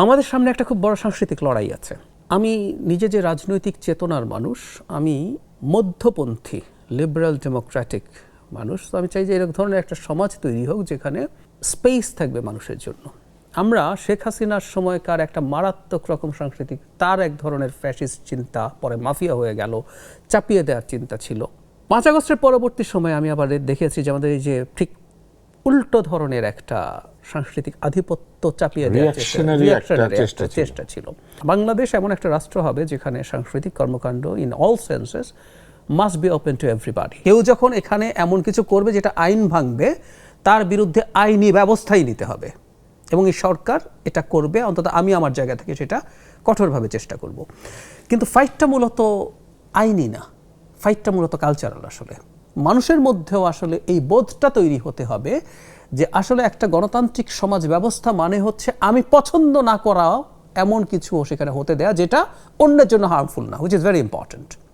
আমাদের সামনে একটা খুব বড় সাংস্কৃতিক লড়াই আছে। আমি নিজে যে রাজনৈতিক চেতনার মানুষ, আমি মধ্যপন্থী লিবারেল ডেমোক্রেটিক মানুষ, তো আমি চাই যে এরকম ধরনের একটা সমাজ তৈরি হোক যেখানে স্পেস থাকবে মানুষের জন্য। আমরা শেখ হাসিনার সময়কার একটা মারাত্মক রকম সাংস্কৃতিক, তার এক ধরনের ফ্যাসিস্ট চিন্তা, পরে মাফিয়া হয়ে গেল, চাপিয়ে দেওয়ার চিন্তা ছিল। 5 আগস্টের পরবর্তী সময়ে আমি আবার দেখেছি যে আমাদের এই যে ঠিক উল্টো ধরনের একটা সাংস্কৃতিক আধিপত্য চাপিয়ে দেওয়ার চেষ্টা ছিল। বাংলাদেশ এমন একটা রাষ্ট্র হবে যেখানে সাংস্কৃতিক কর্মকাণ্ড in all senses must be open to everybody. কেউ যখন এখানে এমন কিছু করবে যেটা আইন ভাঙবে, তার বিরুদ্ধে আইনি ব্যবস্থাই নিতে হবে, এবং এই সরকার এটা করবে। অন্তত আমি আমার জায়গা থেকে সেটা কঠোরভাবে চেষ্টা করব। কিন্তু ফাইটটা মূলত আইনি না, ফাইটটা মূলত কালচারাল। আসলে মানুষের মধ্যেও আসলে এই বোধটা তৈরি হতে হবে যে আসলে একটা গণতান্ত্রিক সমাজ ব্যবস্থা মানে হচ্ছে আমি পছন্দ না করা এমন কিছু সেখানে হতে দেয়া যেটা অন্যের জন্য হার্মফুল না, হুইচ ইজ ভেরি ইম্পর্টেন্ট।